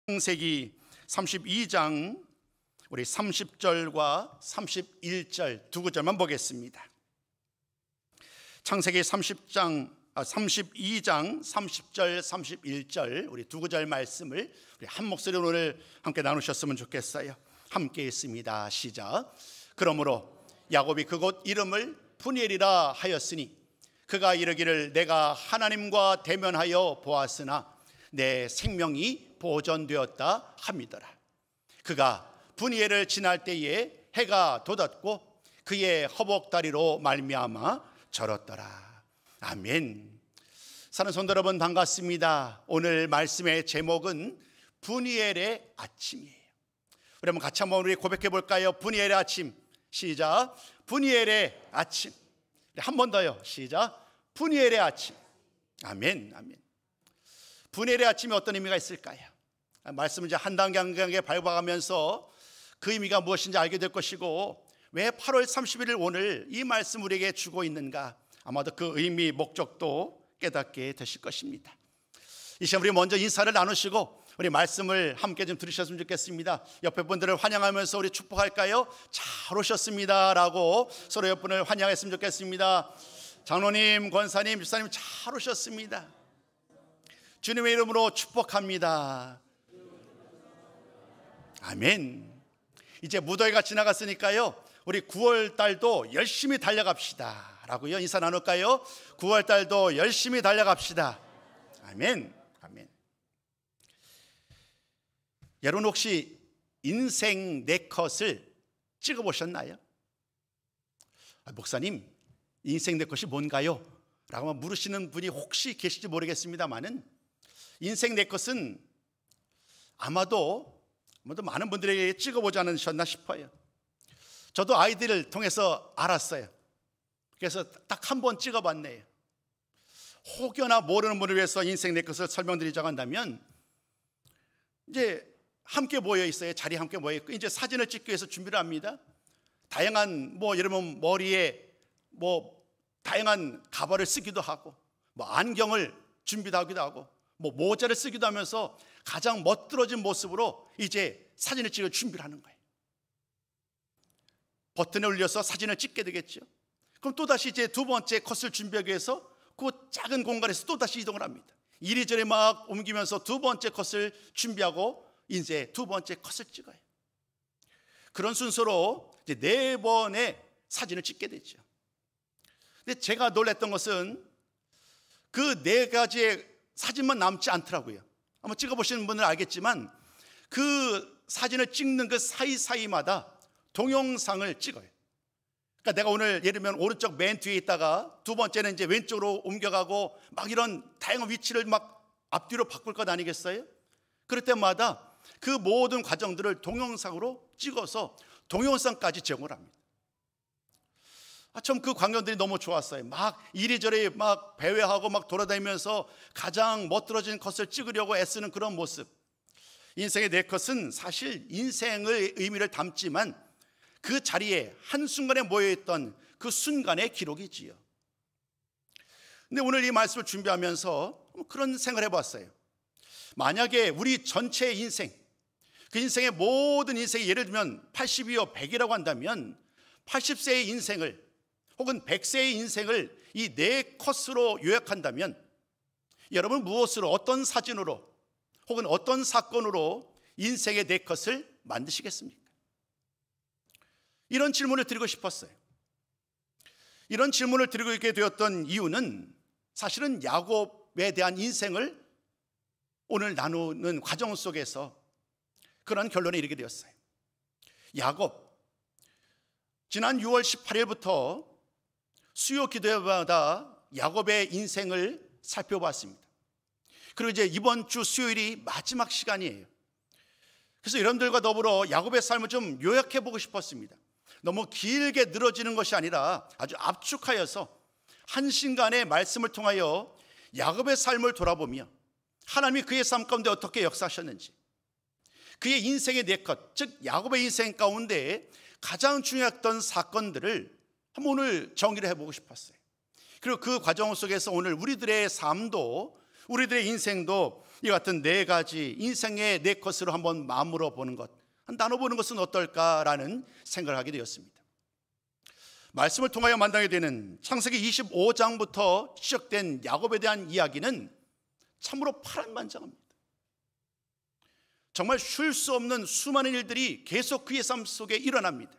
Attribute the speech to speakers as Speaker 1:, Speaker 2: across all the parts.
Speaker 1: 창세기 32장 우리 30절과 31절 두 구절만 보겠습니다. 창세기 32장 30절 31절 우리 두 구절 말씀을 우리 한 목소리로 오늘 함께 나누셨으면 좋겠어요. 함께 있습니다. 시작. 그러므로 야곱이 그곳 이름을 브니엘이라 하였으니 그가 이르기를 내가 하나님과 대면하여 보았으나 내 생명이 보존되었다 함이더라. 그가 브니엘을 지날 때에 해가 돋았고 그의 허벅다리로 말미암아 절었더라. 아멘. 사는 성도 여러분 반갑습니다. 오늘 말씀의 제목은 브니엘의 아침이에요. 우리 한번 같이 한번 우리 고백해 볼까요? 브니엘의 아침. 시작. 브니엘의 아침. 한 번 더요. 시작. 브니엘의 아침. 아멘. 아멘. 브니엘의 아침이 어떤 의미가 있을까요? 말씀을 이제 한 단계 한 단계 밟아가면서 그 의미가 무엇인지 알게 될 것이고, 왜 8월 31일 오늘 이 말씀 우리에게 주고 있는가, 아마도 그 의미 목적도 깨닫게 되실 것입니다. 이 시간 우리 먼저 인사를 나누시고 우리 말씀을 함께 좀 들으셨으면 좋겠습니다. 옆에 분들을 환영하면서 우리 축복할까요? 잘 오셨습니다 라고 서로 옆 분을 환영했으면 좋겠습니다. 장로님, 권사님, 집사님 잘 오셨습니다. 주님의 이름으로 축복합니다. 아멘. 이제 무더위가 지나갔으니까요, 우리 9월 달도 열심히 달려갑시다 라고요 인사 나눌까요? 9월 달도 열심히 달려갑시다. 아멘. 아멘. 여러분 혹시 인생 네컷을 찍어보셨나요? 목사님, 인생 네컷이 뭔가요? 라고 물으시는 분이 혹시 계실지 모르겠습니다만은, 인생 네컷은 아마도 많은 분들에게 찍어보지 않으셨나 싶어요. 저도 아이들을 통해서 알았어요. 그래서 딱 한 번 찍어봤네요. 혹여나 모르는 분을 위해서 인생 네컷을 설명드리자고 한다면, 이제 함께 모여 있어요. 자리에 함께 모여 있고 이제 사진을 찍기 위해서 준비를 합니다. 다양한 여러분 머리에 다양한 가발을 쓰기도 하고, 안경을 준비도 하기도 하고, 모자를 쓰기도 하면서 가장 멋들어진 모습으로 이제 사진을 찍을 준비를 하는 거예요. 버튼을 올려서 사진을 찍게 되겠죠. 그럼 또다시 이제 두 번째 컷을 준비하기 위해서 그 작은 공간에서 또다시 이동을 합니다. 이리저리 막 옮기면서 두 번째 컷을 준비하고 이제 두 번째 컷을 찍어요. 그런 순서로 이제 4번의 사진을 찍게 되죠. 근데 제가 놀랐던 것은 그 4가지의 사진만 남지 않더라고요. 한번 찍어보시는 분은 알겠지만 그 사진을 찍는 그 사이사이마다 동영상을 찍어요. 그러니까 내가 오늘 예를 들면 오른쪽 맨 뒤에 있다가 두 번째는 이제 왼쪽으로 옮겨가고 이런 다양한 위치를 앞뒤로 바꿀 것 아니겠어요? 그럴 때마다 그 모든 과정들을 동영상으로 찍어서 동영상까지 제공을 합니다. 참 그 광경들이 너무 좋았어요. 이리저리 배회하고 돌아다니면서 가장 멋들어진 컷을 찍으려고 애쓰는 그런 모습. 인생의 네컷은 사실 인생의 의미를 담지만 그 자리에 한순간에 모여있던 그 순간의 기록이지요. 근데 오늘 이 말씀을 준비하면서 그런 생각을 해봤어요. 만약에 우리 전체의 인생, 그 인생의 모든 인생이 예를 들면 80이요 100이라고 한다면 80세의 인생을 혹은 100세의 인생을 이 4컷으로 요약한다면, 여러분 무엇으로, 어떤 사진으로 혹은 어떤 사건으로 인생의 4컷을 만드시겠습니까? 이런 질문을 드리고 싶었어요. 이런 질문을 드리고 있게 되었던 이유는 사실은 야곱에 대한 인생을 오늘 나누는 과정 속에서 그런 결론에 이르게 되었어요. 야곱, 지난 6월 18일부터 수요 기도회마다 야곱의 인생을 살펴봤습니다. 그리고 이제 이번 주 수요일이 마지막 시간이에요. 그래서 여러분들과 더불어 야곱의 삶을 좀 요약해 보고 싶었습니다. 너무 길게 늘어지는 것이 아니라 아주 압축하여서 한 시간의 말씀을 통하여 야곱의 삶을 돌아보며 하나님이 그의 삶 가운데 어떻게 역사하셨는지, 그의 인생의 4컷, 즉 야곱의 인생 가운데 가장 중요했던 사건들을 한번 오늘 정리를 해보고 싶었어요. 그리고 그 과정 속에서 오늘 우리들의 삶도, 우리들의 인생도 이 같은 네 가지 인생의 네 컷으로 한번 마음으로 보는 것, 나눠보는 것은 어떨까라는 생각을 하게 되었습니다. 말씀을 통하여 만나게 되는 창세기 25장부터 시작된 야곱에 대한 이야기는 참으로 파란만장합니다. 정말 쉴 수 없는 수많은 일들이 계속 그의 삶 속에 일어납니다.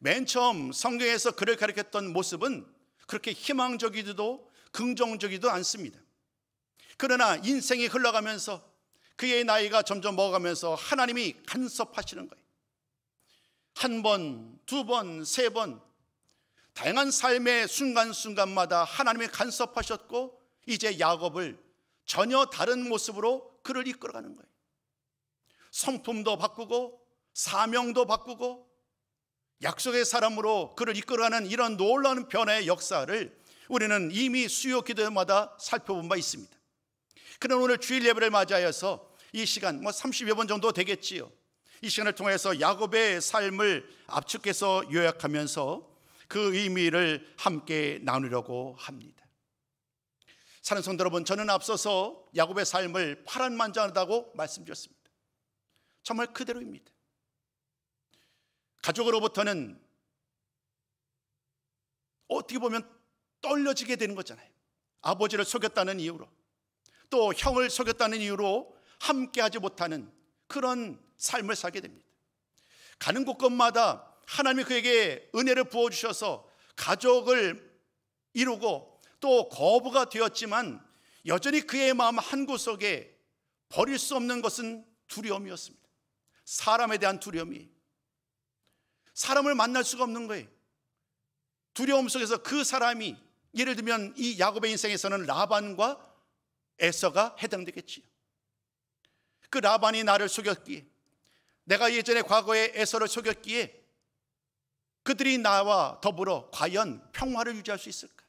Speaker 1: 맨 처음 성경에서 그를 가리켰던 모습은 그렇게 희망적이지도 긍정적이지도 않습니다. 그러나 인생이 흘러가면서 그의 나이가 점점 먹어가면서 하나님이 간섭하시는 거예요. 한 번, 두 번, 세 번 다양한 삶의 순간순간마다 하나님이 간섭하셨고 이제 야곱을 전혀 다른 모습으로 그를 이끌어가는 거예요. 성품도 바꾸고 사명도 바꾸고 약속의 사람으로 그를 이끌어가는 이런 놀라운 변화의 역사를 우리는 이미 수요 기도마다 살펴본 바 있습니다. 그럼 오늘 주일 예배를 맞이하여서 이 시간 30여 번 정도 되겠지요. 이 시간을 통해서 야곱의 삶을 압축해서 요약하면서 그 의미를 함께 나누려고 합니다. 사랑하는 성도 여러분, 저는 앞서서 야곱의 삶을 파란만장하다고 말씀드렸습니다. 정말 그대로입니다. 가족으로부터는 어떻게 보면 떨려지게 되는 거잖아요. 아버지를 속였다는 이유로, 또 형을 속였다는 이유로 함께하지 못하는 그런 삶을 살게 됩니다. 가는 곳곳마다 하나님이 그에게 은혜를 부어주셔서 가족을 이루고 또 거부가 되었지만 여전히 그의 마음 한구석에 버릴 수 없는 것은 두려움이었습니다. 사람에 대한 두려움이, 사람을 만날 수가 없는 거예요. 두려움 속에서 그 사람이, 예를 들면 이 야곱의 인생에서는 라반과 에서가 해당되겠지요. 그 라반이 나를 속였기에, 내가 예전에 과거에 에서를 속였기에 그들이 나와 더불어 과연 평화를 유지할 수 있을까?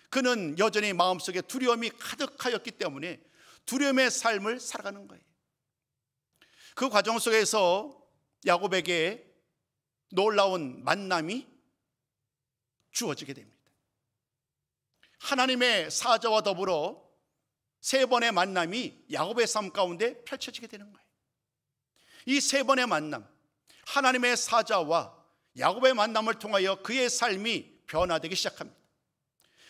Speaker 1: 그는 여전히 마음속에 두려움이 가득하였기 때문에 두려움의 삶을 살아가는 거예요. 그 과정 속에서 야곱에게 놀라운 만남이 주어지게 됩니다. 하나님의 사자와 더불어 세 번의 만남이 야곱의 삶 가운데 펼쳐지게 되는 거예요. 이 세 번의 만남, 하나님의 사자와 야곱의 만남을 통하여 그의 삶이 변화되기 시작합니다.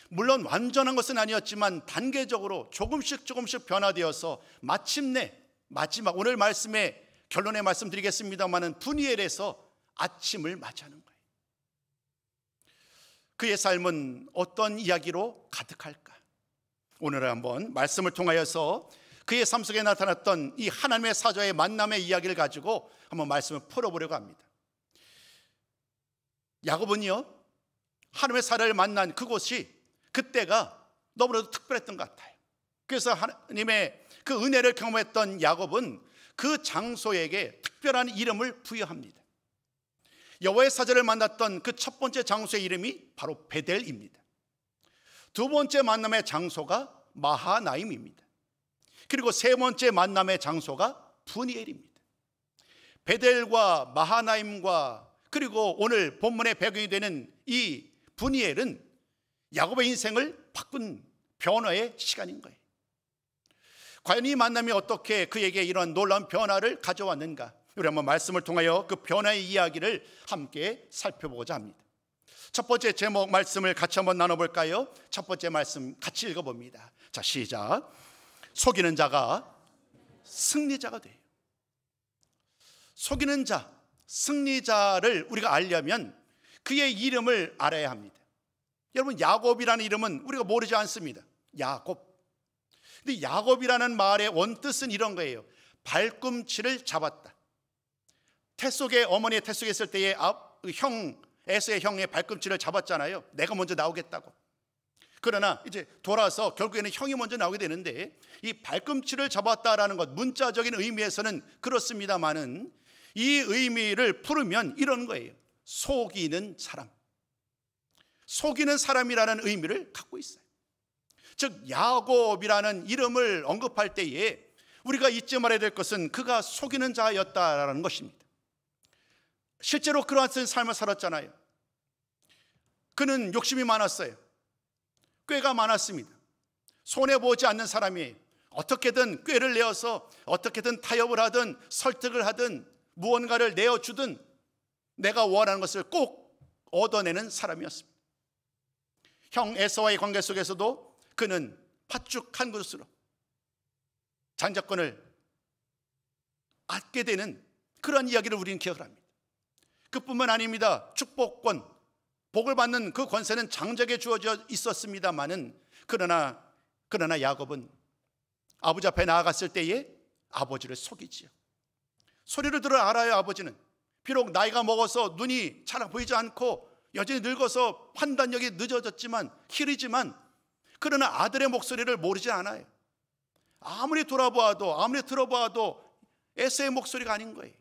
Speaker 1: 물론 완전한 것은 아니었지만 단계적으로 조금씩 변화되어서 마침내 마지막 오늘 말씀의 결론에 말씀드리겠습니다마는 분이엘에서 아침을 맞이하는 거예요. 그의 삶은 어떤 이야기로 가득할까? 오늘 한번 말씀을 통하여서 그의 삶 속에 나타났던 이 하나님의 사자의 만남의 이야기를 가지고 한번 말씀을 풀어보려고 합니다. 야곱은요, 하나님의 사자를 만난 그곳이 그때가 너무나도 특별했던 것 같아요. 그래서 하나님의 그 은혜를 경험했던 야곱은 그 장소에게 특별한 이름을 부여합니다. 여호와의 사자를 만났던 그 첫 번째 장소의 이름이 바로 베델입니다. 두 번째 만남의 장소가 마하나임입니다. 그리고 세 번째 만남의 장소가 분이엘입니다. 베델과 마하나임과 그리고 오늘 본문의 배경이 되는 이 분이엘은 야곱의 인생을 바꾼 변화의 시간인 거예요. 과연 이 만남이 어떻게 그에게 이런 놀라운 변화를 가져왔는가? 우리 한번 말씀을 통하여 그 변화의 이야기를 함께 살펴보고자 합니다. 첫 번째 제목 말씀을 같이 한번 나눠볼까요? 첫 번째 말씀 같이 읽어봅니다. 자, 시작. 속이는 자가 승리자가 돼요. 속이는 자, 승리자를 우리가 알려면 그의 이름을 알아야 합니다. 여러분, 야곱이라는 이름은 우리가 모르지 않습니다. 야곱. 근데 야곱이라는 말의 원뜻은 이런 거예요. 발꿈치를 잡았다. 어머니의 태 속에 있을 때에 에서의 형의 발꿈치를 잡았잖아요. 내가 먼저 나오겠다고. 그러나 이제 돌아서 결국에는 형이 먼저 나오게 되는데, 이 발꿈치를 잡았다라는 것, 문자적인 의미에서는 그렇습니다만은 이 의미를 풀으면 이런 거예요. 속이는 사람. 속이는 사람이라는 의미를 갖고 있어요. 즉 야곱이라는 이름을 언급할 때에 우리가 잊지 말아야 될 것은 그가 속이는 자였다라는 것입니다. 실제로 그러한 삶을 살았잖아요. 그는 욕심이 많았어요. 꾀가 많았습니다. 손해보지 않는 사람이에요. 어떻게든 꾀를 내어서 어떻게든 타협을 하든 설득을 하든 무언가를 내어주든 내가 원하는 것을 꼭 얻어내는 사람이었습니다. 형 에서와의 관계 속에서도 그는 팥죽 한 그릇으로 장자권을 얻게 되는 그런 이야기를 우리는 기억을 합니다. 그뿐만 아닙니다. 축복권, 복을 받는 그 권세는 장자에게 주어져 있었습니다마는 그러나 야곱은 아버지 앞에 나아갔을 때에 아버지를 속이지요. 소리를 들어 알아요. 아버지는 비록 나이가 먹어서 눈이 잘 보이지 않고 여전히 늙어서 판단력이 늦어졌지만 희리지만 그러나 아들의 목소리를 모르지 않아요. 아무리 돌아보아도 아무리 들어보아도 에서의 목소리가 아닌 거예요.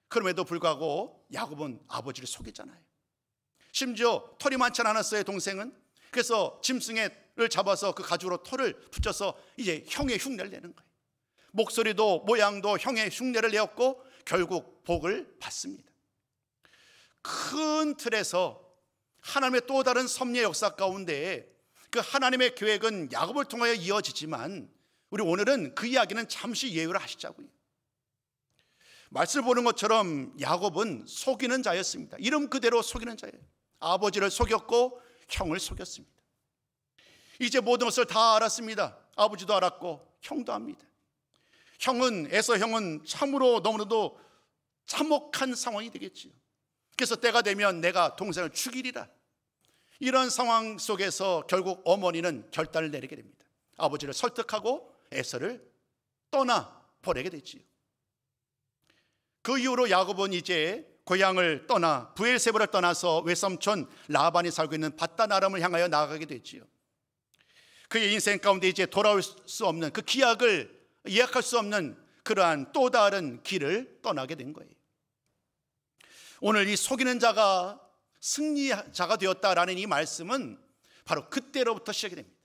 Speaker 1: 그럼에도 불구하고 야곱은 아버지를 속이잖아요. 심지어 털이 많지 않았어요. 동생은. 그래서 짐승을 잡아서 그 가죽으로 털을 붙여서 이제 형의 흉내를 내는 거예요. 목소리도 모양도 형의 흉내를 내었고 결국 복을 받습니다. 큰 틀에서 하나님의 또 다른 섭리의 역사 가운데 그 하나님의 계획은 야곱을 통하여 이어지지만 우리 오늘은 그 이야기는 잠시 예외로 하시자고요. 말씀을 보는 것처럼 야곱은 속이는 자였습니다. 이름 그대로 속이는 자예요. 아버지를 속였고 형을 속였습니다. 이제 모든 것을 다 알았습니다. 아버지도 알았고 형도 압니다. 에서 형은 참으로 너무나도 참혹한 상황이 되겠지요. 그래서 때가 되면 내가 동생을 죽이리라. 이런 상황 속에서 결국 어머니는 결단을 내리게 됩니다. 아버지를 설득하고 에서를 떠나 보내게 되지요. 그 이후로 야곱은 이제 고향을 떠나 브엘세바를 떠나서 외삼촌 라반이 살고 있는 밧단 아람을 향하여 나아가게 되지요. 그의 인생 가운데 이제 돌아올 수 없는 그 기약을 예약할 수 없는 그러한 또 다른 길을 떠나게 된 거예요. 오늘 이 속이는 자가 승리자가 되었다라는 이 말씀은 바로 그때로부터 시작이 됩니다.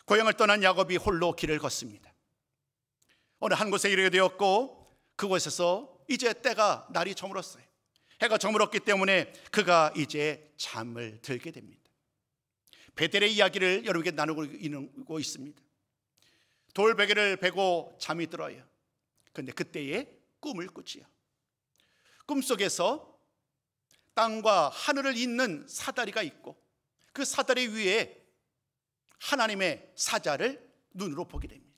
Speaker 1: 고향을 떠난 야곱이 홀로 길을 걷습니다. 어느 한 곳에 이르게 되었고 그곳에서 이제 때가 날이 저물었어요. 해가 저물었기 때문에 그가 이제 잠을 들게 됩니다. 베델의 이야기를 여러분에게 나누고 있습니다. 돌베개를 베고 잠이 들어요. 그런데 그때에 꿈을 꾸지요. 꿈속에서 땅과 하늘을 잇는 사다리가 있고 그 사다리 위에 하나님의 사자를 눈으로 보게 됩니다.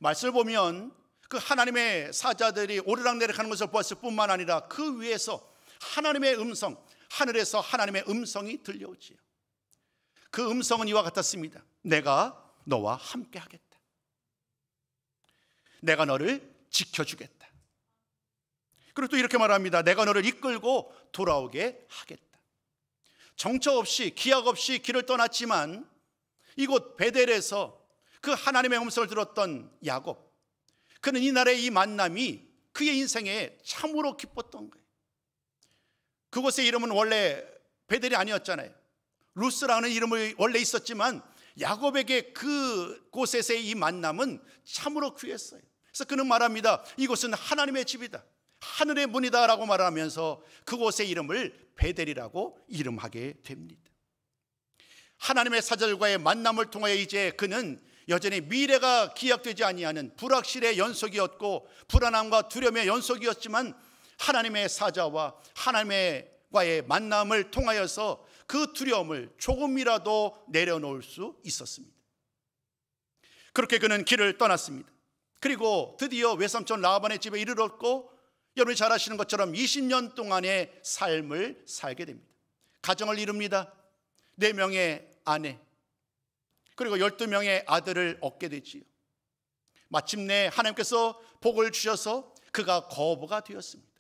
Speaker 1: 말씀을 보면 그 하나님의 사자들이 오르락내리락하는 것을 보았을 뿐만 아니라 그 위에서 하나님의 음성, 하늘에서 하나님의 음성이 들려오지요. 그 음성은 이와 같았습니다. 내가 너와 함께 하겠다. 내가 너를 지켜주겠다. 그리고 또 이렇게 말합니다. 내가 너를 이끌고 돌아오게 하겠다. 정처 없이 기약 없이 길을 떠났지만 이곳 베델에서 그 하나님의 음성을 들었던 야곱, 그는 이날의 이 만남이 그의 인생에 참으로 기뻤던 거예요. 그곳의 이름은 원래 베델이 아니었잖아요. 루스라는 이름이 원래 있었지만 야곱에게 그곳에서의 이 만남은 참으로 귀했어요. 그래서 그는 말합니다. 이곳은 하나님의 집이다, 하늘의 문이다 라고 말하면서 그곳의 이름을 베델이라고 이름하게 됩니다. 하나님의 사자들과의 만남을 통하여 이제 그는 여전히 미래가 기약되지 아니하는 불확실의 연속이었고 불안함과 두려움의 연속이었지만 하나님의 사자와 하나님과의 만남을 통하여서 그 두려움을 조금이라도 내려놓을 수 있었습니다. 그렇게 그는 길을 떠났습니다. 그리고 드디어 외삼촌 라반의 집에 이르렀고 여러분이 잘 아시는 것처럼 20년 동안의 삶을 살게 됩니다. 가정을 이룹니다. 4명의 아내 그리고 12명의 아들을 얻게 되지요. 마침내 하나님께서 복을 주셔서 그가 거부가 되었습니다.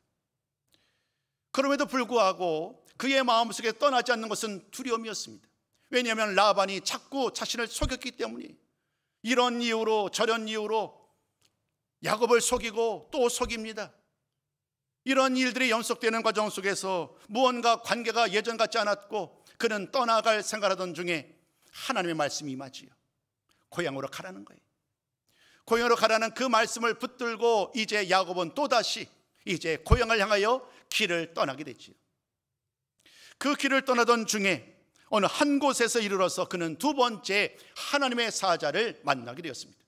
Speaker 1: 그럼에도 불구하고 그의 마음속에 떠나지 않는 것은 두려움이었습니다. 왜냐하면 라반이 자꾸 자신을 속였기 때문에 이런 이유로 저런 이유로 야곱을 속이고 또 속입니다. 이런 일들이 연속되는 과정 속에서 무언가 관계가 예전 같지 않았고 그는 떠나갈 생각하던 중에 하나님의 말씀이 임하지요. 고향으로 가라는 거예요. 고향으로 가라는 그 말씀을 붙들고 이제 야곱은 또다시 이제 고향을 향하여 길을 떠나게 되지요. 그 길을 떠나던 중에 어느 한 곳에서 이르러서 그는 두 번째 하나님의 사자를 만나게 되었습니다.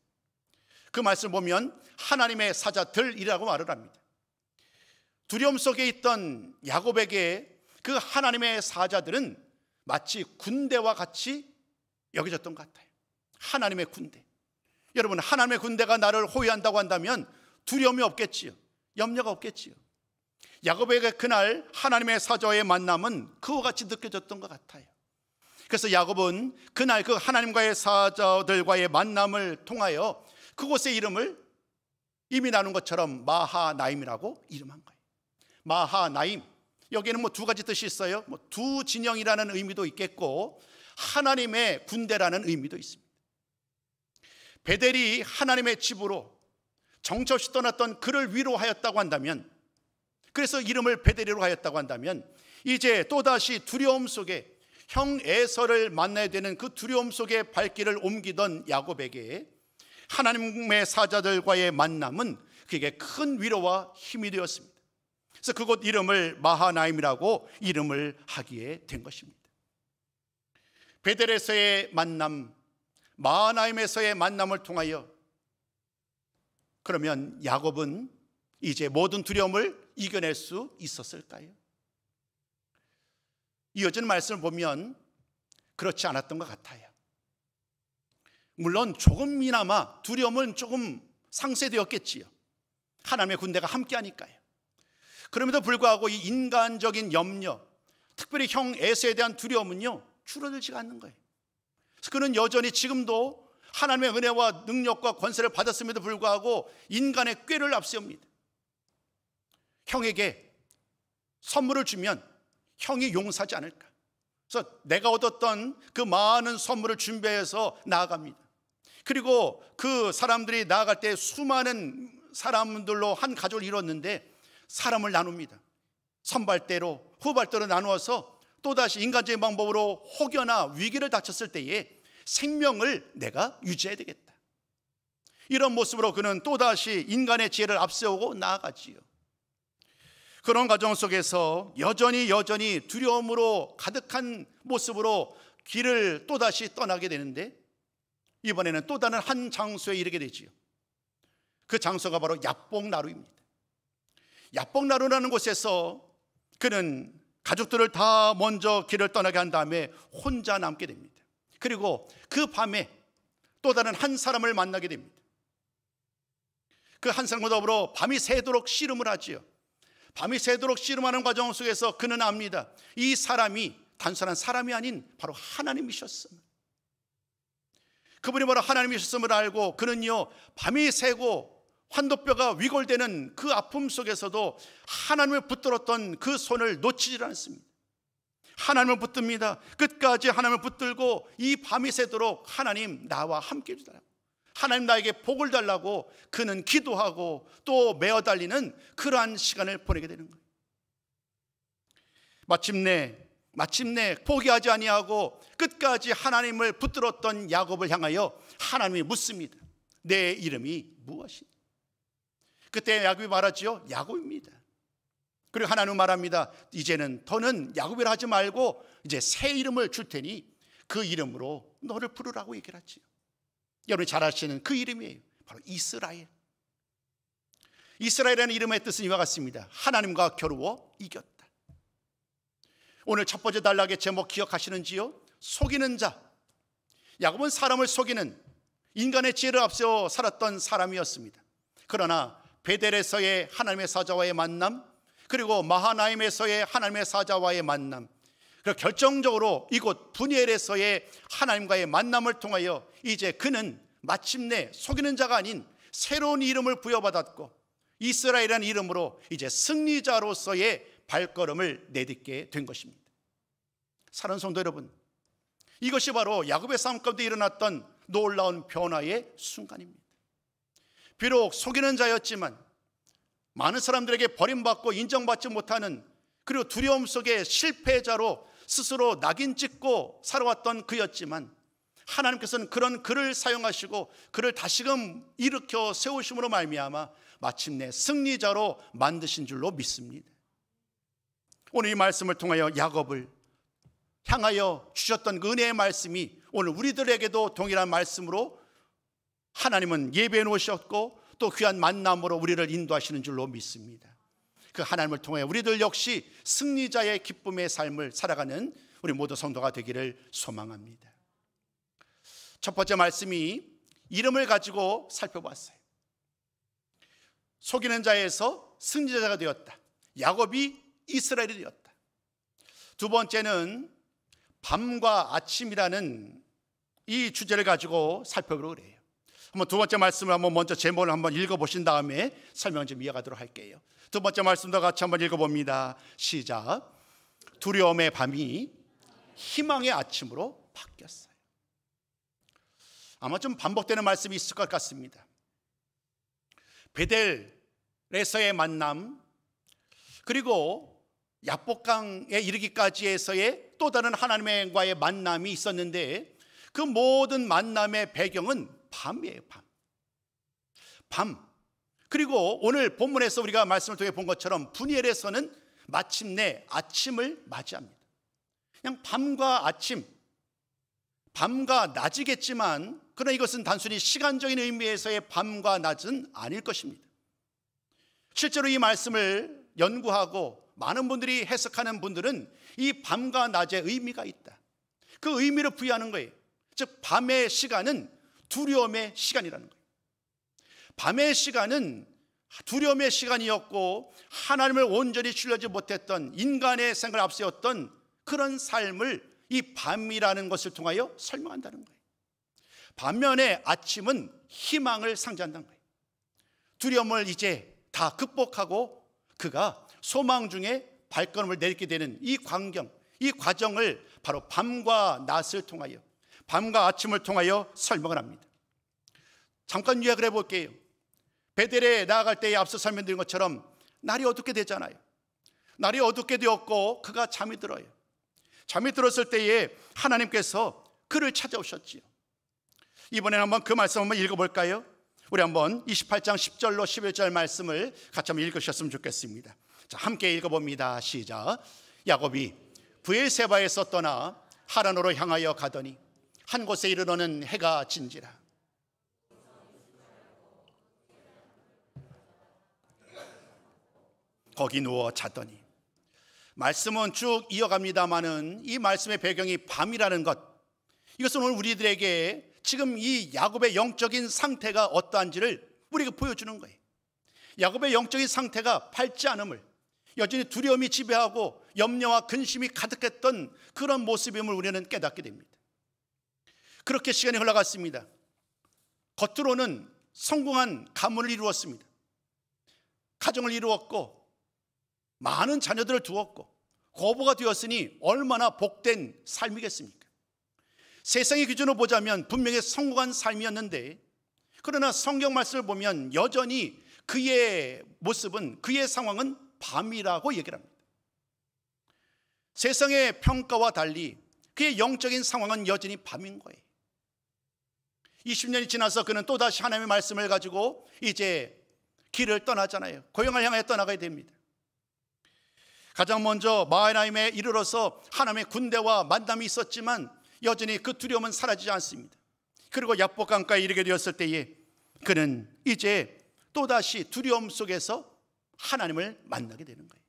Speaker 1: 그 말씀을 보면 하나님의 사자들이라고 말을 합니다. 두려움 속에 있던 야곱에게 그 하나님의 사자들은 마치 군대와 같이 여겨졌던 것 같아요. 하나님의 군대. 여러분, 하나님의 군대가 나를 호위한다고 한다면 두려움이 없겠지요. 염려가 없겠지요. 야곱에게 그날 하나님의 사자와의 만남은 그와 같이 느껴졌던 것 같아요. 그래서 야곱은 그날 그 하나님과의 사자들과의 만남을 통하여 그곳의 이름을 이미 나눈 것처럼 마하나임이라고 이름한 거예요. 마하나임, 여기에는 두 가지 뜻이 있어요. 두 진영이라는 의미도 있겠고 하나님의 군대라는 의미도 있습니다. 베델이 하나님의 집으로 정처없이 떠났던 그를 위로하였다고 한다면, 그래서 이름을 베델이로 하였다고 한다면, 이제 또다시 두려움 속에 형 에서를 만나야 되는 그 두려움 속에 발길을 옮기던 야곱에게 하나님의 사자들과의 만남은 그에게 큰 위로와 힘이 되었습니다. 그래서 그곳 이름을 마하나임이라고 이름을 하기에 된 것입니다. 베델에서의 만남, 마하나임에서의 만남을 통하여 그러면 야곱은 이제 모든 두려움을 이겨낼 수 있었을까요? 이어지는 말씀을 보면 그렇지 않았던 것 같아요. 물론 조금이나마 두려움은 조금 상쇄되었겠지요. 하나님의 군대가 함께하니까요. 그럼에도 불구하고 이 인간적인 염려, 특별히 형 에서에 대한 두려움은요 줄어들지가 않는 거예요. 그래서 그는 여전히 지금도 하나님의 은혜와 능력과 권세를 받았음에도 불구하고 인간의 꾀를 앞세웁니다. 형에게 선물을 주면 형이 용서하지 않을까. 그래서 내가 얻었던 그 많은 선물을 준비해서 나아갑니다. 그리고 그 사람들이 나아갈 때 수많은 사람들로 한 가족을 이뤘는데 사람을 나눕니다. 선발대로 후발대로 나누어서 또다시 인간적인 방법으로 혹여나 위기를 닥쳤을 때에 생명을 내가 유지해야 되겠다. 이런 모습으로 그는 또다시 인간의 지혜를 앞세우고 나아가지요. 그런 과정 속에서 여전히 두려움으로 가득한 모습으로 길을 또다시 떠나게 되는데, 이번에는 또 다른 한 장소에 이르게 되지요. 그 장소가 바로 야복나루입니다. 야복나루라는 곳에서 그는 가족들을 다 먼저 길을 떠나게 한 다음에 혼자 남게 됩니다. 그리고 그 밤에 또 다른 한 사람을 만나게 됩니다. 그 한 사람과 더불어 밤이 새도록 씨름을 하지요. 밤이 새도록 씨름하는 과정 속에서 그는 압니다. 이 사람이 단순한 사람이 아닌 바로 하나님이셨음을. 그분이 바로 하나님이셨음을 알고 그는요 밤이 새고 환도뼈가 위골되는 그 아픔 속에서도 하나님을 붙들었던 그 손을 놓치질 않습니다. 하나님을 붙듭니다. 끝까지 하나님을 붙들고 이 밤이 새도록 하나님 나와 함께 해주달라고, 하나님 나에게 복을 달라고 그는 기도하고 또 메어 달리는 그러한 시간을 보내게 되는 거예요. 마침내 포기하지 아니하고 끝까지 하나님을 붙들었던 야곱을 향하여 하나님이 묻습니다. 내 이름이 무엇이냐? 그때 야곱이 말하지요. 야곱입니다. 그리고 하나님은 말합니다. 이제는 더는 야곱이라 하지 말고 이제 새 이름을 줄 테니 그 이름으로 너를 부르라고 얘기를 하지요. 여러분이 잘 아시는 그 이름이에요. 바로 이스라엘. 이스라엘이라는 이름의 뜻은 이와 같습니다. 하나님과 겨루어 이겼다. 오늘 첫 번째 단락의 제목 기억하시는지요? 속이는 자. 야곱은 사람을 속이는, 인간의 지혜를 앞세워 살았던 사람이었습니다. 그러나 베델에서의 하나님의 사자와의 만남, 그리고 마하나임에서의 하나님의 사자와의 만남, 그리고 결정적으로 이곳 브니엘에서의 하나님과의 만남을 통하여 이제 그는 마침내 속이는 자가 아닌 새로운 이름을 부여받았고 이스라엘이라는 이름으로 이제 승리자로서의 발걸음을 내딛게 된 것입니다. 사랑하는 성도 여러분, 이것이 바로 야곱의 삶 가운데 일어났던 놀라운 변화의 순간입니다. 비록 속이는 자였지만, 많은 사람들에게 버림받고 인정받지 못하는, 그리고 두려움 속에 실패자로 스스로 낙인 찍고 살아왔던 그였지만, 하나님께서는 그런 그를 사용하시고 그를 다시금 일으켜 세우심으로 말미암아 마침내 승리자로 만드신 줄로 믿습니다. 오늘 이 말씀을 통하여 야곱을 향하여 주셨던 그 은혜의 말씀이 오늘 우리들에게도 동일한 말씀으로 하나님은 예배해 놓으셨고 또 귀한 만남으로 우리를 인도하시는 줄로 믿습니다. 그 하나님을 통해 우리들 역시 승리자의 기쁨의 삶을 살아가는 우리 모두 성도가 되기를 소망합니다. 첫 번째 말씀이 이름을 가지고 살펴봤어요. 속이는 자에서 승리자가 되었다. 야곱이 이스라엘이 되었다. 두 번째는 밤과 아침이라는 이 주제를 가지고 살펴보려고 해요. 한번 두 번째 말씀을 한번 먼저 제목을 한번 읽어보신 다음에 설명 좀 이어가도록 할게요. 두 번째 말씀도 같이 한번 읽어봅니다. 시작. 두려움의 밤이 희망의 아침으로 바뀌었어요. 아마 좀 반복되는 말씀이 있을 것 같습니다. 베델에서의 만남, 그리고 야복강에 이르기까지에서의 또 다른 하나님과의 만남이 있었는데 그 모든 만남의 배경은 밤이에요. 밤. 그리고 오늘 본문에서 우리가 말씀을 통해 본 것처럼 분이엘에서는 마침내 아침을 맞이합니다. 그냥 밤과 아침, 밤과 낮이겠지만 그러나 이것은 단순히 시간적인 의미에서의 밤과 낮은 아닐 것입니다. 실제로 이 말씀을 연구하고 많은 분들이 해석하는 분들은 이 밤과 낮의 의미가 있다. 그 의미를 부여하는 거예요. 즉 밤의 시간은 두려움의 시간이라는 거예요. 밤의 시간은 두려움의 시간이었고 하나님을 온전히 신뢰하지 못했던 인간의 생각을 앞세웠던 그런 삶을 이 밤이라는 것을 통하여 설명한다는 거예요. 반면에 아침은 희망을 상징한다는 거예요. 두려움을 이제 다 극복하고 그가 소망 중에 발걸음을 내딛게 되는 이 광경, 이 과정을 바로 밤과 낮을 통하여, 밤과 아침을 통하여 설명을 합니다. 잠깐 요약을 해볼게요. 베델에 나아갈 때에 앞서 설명드린 것처럼 날이 어둡게 되잖아요. 날이 어둡게 되었고 그가 잠이 들어요. 잠이 들었을 때에 하나님께서 그를 찾아오셨지요. 이번에는 한번 그 말씀 한번 읽어볼까요? 우리 한번 28장 10절로 11절 말씀을 같이 한번 읽으셨으면 좋겠습니다. 자, 함께 읽어봅니다. 시작. 야곱이 브엘세바에서 떠나 하란으로 향하여 가더니 한 곳에 이르러는 해가 진지라. 거기 누워 자더니, 말씀은 쭉 이어갑니다마는 이 말씀의 배경이 밤이라는 것, 이것은 오늘 우리들에게 지금 이 야곱의 영적인 상태가 어떠한지를 우리에게 보여주는 거예요. 야곱의 영적인 상태가 밝지 않음을, 여전히 두려움이 지배하고 염려와 근심이 가득했던 그런 모습임을 우리는 깨닫게 됩니다. 그렇게 시간이 흘러갔습니다. 겉으로는 성공한 가문을 이루었습니다. 가정을 이루었고 많은 자녀들을 두었고 고부가 되었으니 얼마나 복된 삶이겠습니까? 세상의 기준으로 보자면 분명히 성공한 삶이었는데, 그러나 성경 말씀을 보면 여전히 그의 모습은, 그의 상황은 밤이라고 얘기를 합니다. 세상의 평가와 달리 그의 영적인 상황은 여전히 밤인 거예요. 20년이 지나서 그는 또다시 하나님의 말씀을 가지고 이제 길을 떠나잖아요. 고향을 향해 떠나가야 됩니다. 가장 먼저 마하나임에 이르러서 하나님의 군대와 만남이 있었지만 여전히 그 두려움은 사라지지 않습니다. 그리고 야복강가에 이르게 되었을 때에 그는 이제 또다시 두려움 속에서 하나님을 만나게 되는 거예요.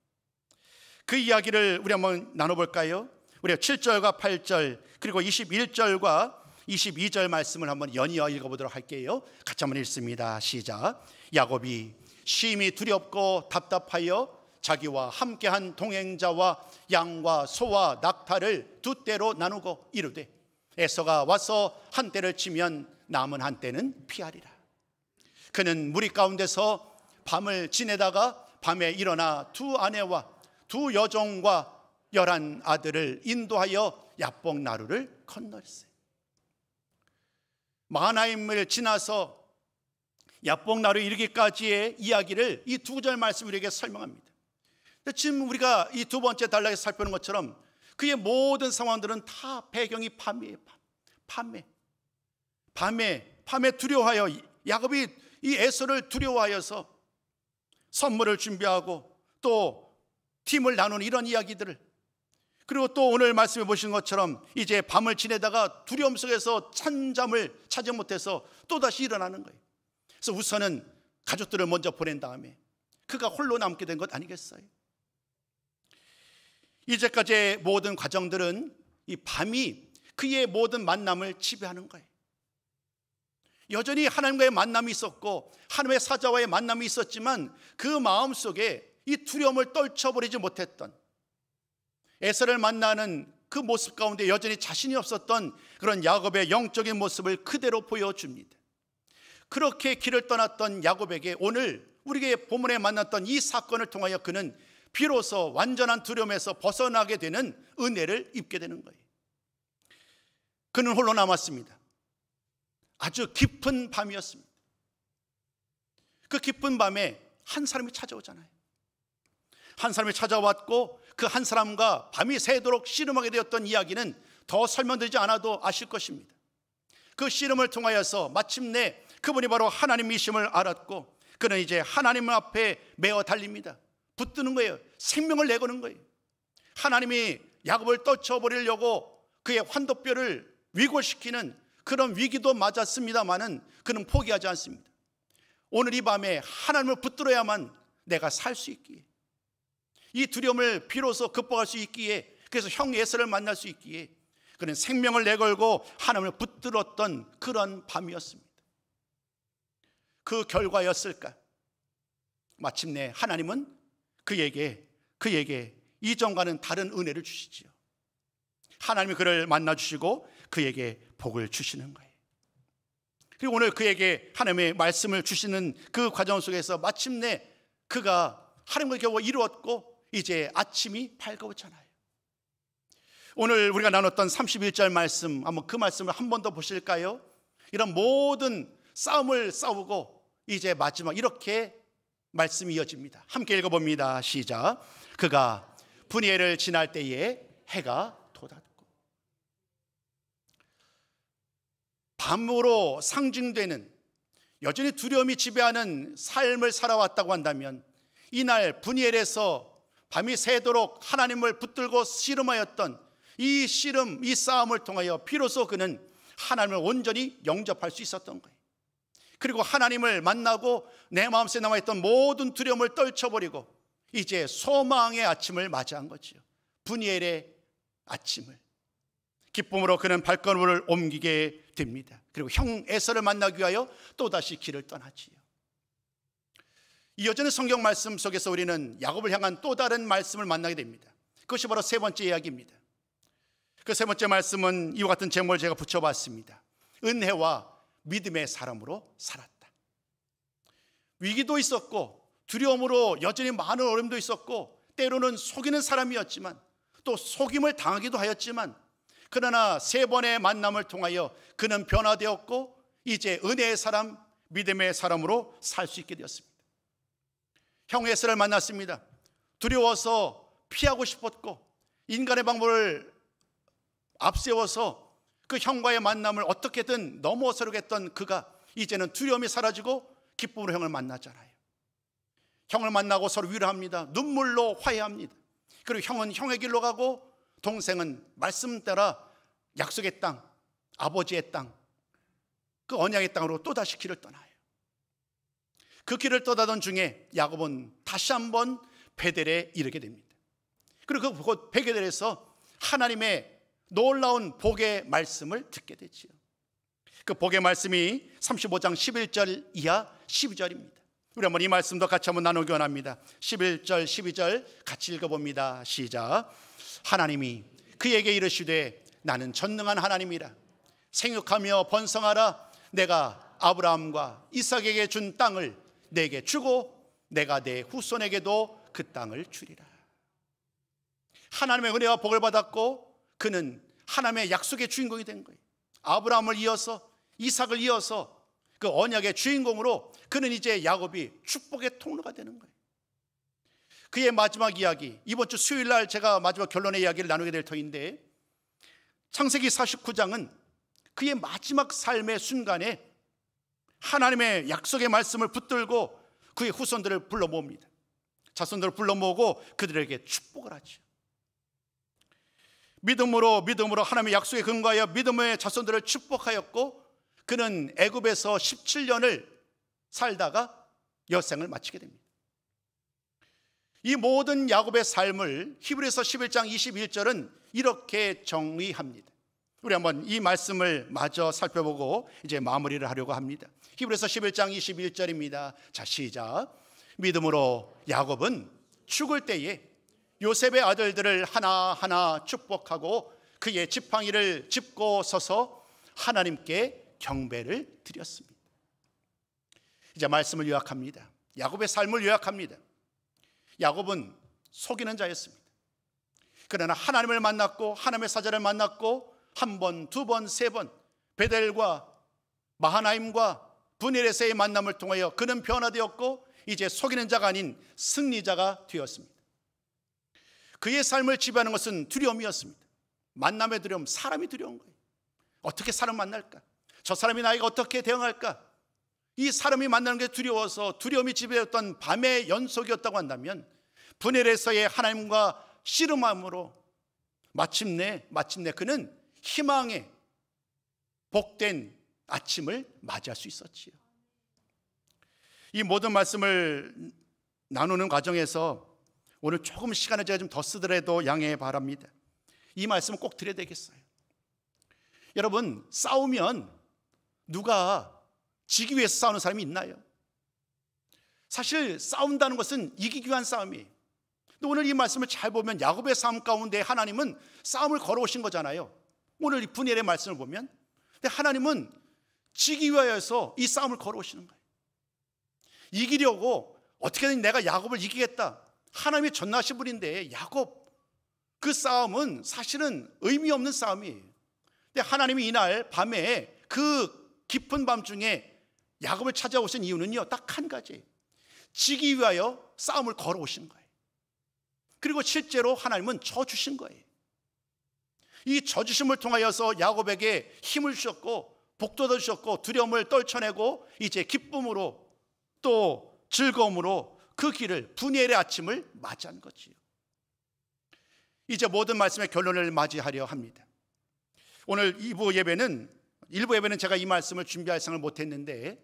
Speaker 1: 그 이야기를 우리 한번 나눠볼까요? 우리가 7절과 8절 그리고 21절과 22절 말씀을 한번 연이어 읽어보도록 할게요. 같이 한번 읽습니다. 시작. 야곱이 심히 두렵고 답답하여 자기와 함께한 동행자와 양과 소와 낙타를 두 떼로 나누고 이르되, 에서가 와서 한 떼를 치면 남은 한 떼는 피하리라. 그는 무리 가운데서 밤을 지내다가 밤에 일어나 두 아내와 두 여종과 11 아들을 인도하여 야복 나루를 건넜어요. 마하나임을 지나서 야복 나루 이르기까지의 이야기를 이 두 구절 말씀 우리에게 설명합니다. 지금 우리가 이 두 번째 단락에서 살펴보는 것처럼 그의 모든 상황들은 다 배경이 밤이에요. 밤에 두려워하여, 야곱이 이 에서를 두려워하여서 선물을 준비하고 또 팀을 나누는 이런 이야기들을, 그리고 또 오늘 말씀해 보신 것처럼 이제 밤을 지내다가 두려움 속에서 찬잠을 차지 못해서 또다시 일어나는 거예요. 그래서 우선은 가족들을 먼저 보낸 다음에 그가 홀로 남게 된 것 아니겠어요? 이제까지의 모든 과정들은 이 밤이 그의 모든 만남을 지배하는 거예요. 여전히 하나님과의 만남이 있었고 하나님의 사자와의 만남이 있었지만 그 마음속에 이 두려움을 떨쳐버리지 못했던, 에서를 만나는 그 모습 가운데 여전히 자신이 없었던 그런 야곱의 영적인 모습을 그대로 보여줍니다. 그렇게 길을 떠났던 야곱에게 오늘 우리에게 본문에 만났던 이 사건을 통하여 그는 비로소 완전한 두려움에서 벗어나게 되는 은혜를 입게 되는 거예요. 그는 홀로 남았습니다. 아주 깊은 밤이었습니다. 그 깊은 밤에 한 사람이 찾아오잖아요. 한 사람이 찾아왔고 그 한 사람과 밤이 새도록 씨름하게 되었던 이야기는 더 설명드리지 않아도 아실 것입니다. 그 씨름을 통하여서 마침내 그분이 바로 하나님이심을 알았고 그는 이제 하나님 앞에 메어 달립니다. 붙드는 거예요. 생명을 내거는 거예요. 하나님이 야곱을 떨쳐버리려고 그의 환도뼈를 위골시키는 그런 위기도 맞았습니다마는 그는 포기하지 않습니다. 오늘 이 밤에 하나님을 붙들어야만 내가 살 수 있기에, 이 두려움을 비로소 극복할 수 있기에, 그래서 형 에서를 만날 수 있기에 그는 생명을 내걸고 하나님을 붙들었던 그런 밤이었습니다. 그 결과였을까? 마침내 하나님은 그에게 이전과는 다른 은혜를 주시지요. 하나님이 그를 만나주시고 그에게 복을 주시는 거예요. 그리고 오늘 그에게 하나님의 말씀을 주시는 그 과정 속에서 마침내 그가 하나님과 겨우 이루었고 이제 아침이 밝아오잖아요. 오늘 우리가 나눴던 31절 말씀, 한번 그 말씀을 한 번 더 보실까요? 이런 모든 싸움을 싸우고 이제 마지막 이렇게 말씀이 이어집니다. 함께 읽어봅니다. 시작. 그가 분이엘을 지날 때에 해가 돋았고. 밤으로 상징되는, 여전히 두려움이 지배하는 삶을 살아왔다고 한다면 이날 분이엘에서 밤이 새도록 하나님을 붙들고 씨름하였던 이 씨름, 이 싸움을 통하여 비로소 그는 하나님을 온전히 영접할 수 있었던 거예요. 그리고 하나님을 만나고 내 마음속에 남아있던 모든 두려움을 떨쳐버리고 이제 소망의 아침을 맞이한 거지요. 분이엘의 아침을. 기쁨으로 그는 발걸음을 옮기게 됩니다. 그리고 형 에서를 만나기 위하여 또다시 길을 떠나지요. 이어지는 성경 말씀 속에서 우리는 야곱을 향한 또 다른 말씀을 만나게 됩니다. 그것이 바로 세 번째 이야기입니다. 그 세 번째 말씀은 이와 같은 제목을 제가 붙여봤습니다. 은혜와 믿음의 사람으로 살았다. 위기도 있었고 두려움으로 여전히 많은 어려움도 있었고 때로는 속이는 사람이었지만 또 속임을 당하기도 하였지만 그러나 세 번의 만남을 통하여 그는 변화되었고 이제 은혜의 사람, 믿음의 사람으로 살 수 있게 되었습니다. 형 에서를 만났습니다. 두려워서 피하고 싶었고 인간의 방법을 앞세워서 그 형과의 만남을 어떻게든 넘어서려고 했던 그가 이제는 두려움이 사라지고 기쁨으로 형을 만나잖아요. 형을 만나고 서로 위로합니다. 눈물로 화해합니다. 그리고 형은 형의 길로 가고 동생은 말씀 따라 약속의 땅, 아버지의 땅, 그 언약의 땅으로 또다시 길을 떠나요. 그 길을 떠나던 중에 야곱은 다시 한번 베델에 이르게 됩니다. 그리고 그곳 베델에서 하나님의 놀라운 복의 말씀을 듣게 되지요. 그 복의 말씀이 35장 11절 이하 12절입니다. 우리 한번 이 말씀도 같이 한번 나누기 원합니다. 11절 12절 같이 읽어봅니다. 시작. 하나님이 그에게 이르시되 나는 전능한 하나님이라. 생육하며 번성하라. 내가 아브라함과 이삭에게 준 땅을 내게 주고 내가 내 후손에게도 그 땅을 주리라. 하나님의 은혜와 복을 받았고 그는 하나님의 약속의 주인공이 된 거예요. 아브라함을 이어서 이삭을 이어서 그 언약의 주인공으로 그는 이제 야곱이 축복의 통로가 되는 거예요. 그의 마지막 이야기, 이번 주 수요일 날 제가 마지막 결론의 이야기를 나누게 될 터인데 창세기 49장은 그의 마지막 삶의 순간에 하나님의 약속의 말씀을 붙들고 그의 후손들을 불러 모읍니다. 자손들을 불러 모으고 그들에게 축복을 하죠. 믿음으로 하나님의 약속에 근거하여 믿음의 자손들을 축복하였고, 그는 애굽에서 17년을 살다가 여생을 마치게 됩니다. 이 모든 야곱의 삶을 히브리서 11장 21절은 이렇게 정의합니다. 우리 한번 이 말씀을 마저 살펴보고 이제 마무리를 하려고 합니다. 히브리서 11장 21절입니다. 자, 시작. 믿음으로 야곱은 죽을 때에 요셉의 아들들을 하나하나 축복하고 그의 지팡이를 짚고 서서 하나님께 경배를 드렸습니다. 이제 말씀을 요약합니다. 야곱의 삶을 요약합니다. 야곱은 속이는 자였습니다. 그러나 하나님을 만났고 하나님의 사자를 만났고 한 번, 두 번, 세 번 베델과 마하나임과 브니엘에서의 만남을 통하여 그는 변화되었고 이제 속이는 자가 아닌 승리자가 되었습니다. 그의 삶을 지배하는 것은 두려움이었습니다. 만남의 두려움, 사람이 두려운 거예요. 어떻게 사람 만날까? 저 사람이 나에게 어떻게 대응할까? 이 사람이 만나는 게 두려워서 두려움이 지배했던 밤의 연속이었다고 한다면 브니엘에서의 하나님과 씨름함으로 마침내 그는 희망의 복된 아침을 맞이할 수 있었지요. 이 모든 말씀을 나누는 과정에서 오늘 조금 시간을 제가 좀 더 쓰더라도 양해 바랍니다. 이 말씀을 꼭 드려야 되겠어요. 여러분, 싸우면 누가 지기 위해서 싸우는 사람이 있나요? 사실 싸운다는 것은 이기기 위한 싸움이에요. 근데 오늘 이 말씀을 잘 보면 야곱의 삶 가운데 하나님은 싸움을 걸어오신 거잖아요. 오늘 이 브니엘의 말씀을 보면, 근데 하나님은 지기 위하여서 이 싸움을 걸어오시는 거예요. 이기려고 어떻게든 내가 야곱을 이기겠다. 하나님이 전능하신 분인데 야곱, 그 싸움은 사실은 의미 없는 싸움이에요. 근데 하나님이 이날 밤에 그 깊은 밤중에 야곱을 찾아오신 이유는요, 딱 한 가지예요. 지기 위하여 싸움을 걸어오신 거예요. 그리고 실제로 하나님은 져주신 거예요. 이 져주심을 통하여서 야곱에게 힘을 주셨고 복도 주셨고 두려움을 떨쳐내고 이제 기쁨으로 또 즐거움으로 그 길을, 브니엘의 아침을 맞이한 거지요. 이제 모든 말씀의 결론을 맞이하려 합니다. 오늘 일부 예배는 제가 이 말씀을 준비할 생각을 못했는데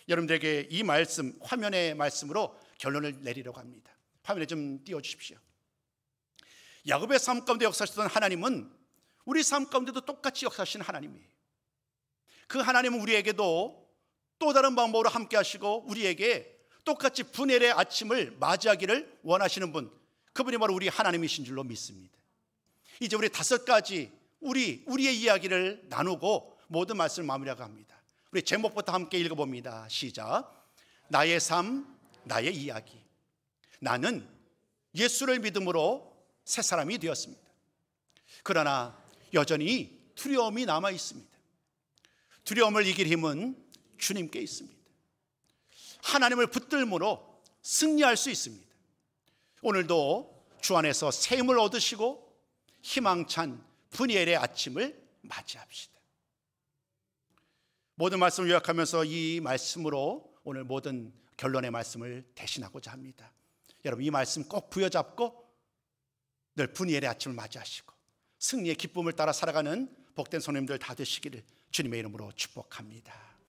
Speaker 1: 여러분들에게 이 말씀, 화면의 말씀으로 결론을 내리려고 합니다. 화면에 좀 띄워주십시오. 야곱의 삶 가운데 역사하시던 하나님은 우리 삶 가운데도 똑같이 역사하시는 하나님이에요. 그 하나님은 우리에게도 또 다른 방법으로 함께 하시고 우리에게 똑같이 브니엘의 아침을 맞이하기를 원하시는 분, 그분이 바로 우리 하나님이신 줄로 믿습니다. 이제 우리 5가지 우리의 이야기를 나누고 모든 말씀을 마무리하고 합니다. 우리 제목부터 함께 읽어봅니다. 시작. 나의 삶, 나의 이야기. 나는 예수를 믿음으로 새 사람이 되었습니다. 그러나 여전히 두려움이 남아 있습니다. 두려움을 이길 힘은 주님께 있습니다. 하나님을 붙들므로 승리할 수 있습니다. 오늘도 주 안에서 새 힘을 얻으시고 희망찬 브니엘의 아침을 맞이합시다. 모든 말씀을 요약하면서 이 말씀으로 오늘 모든 결론의 말씀을 대신하고자 합니다. 여러분, 이 말씀 꼭 부여잡고 늘 브니엘의 아침을 맞이하시고 승리의 기쁨을 따라 살아가는 복된 손님들 다 되시기를 주님의 이름으로 축복합니다.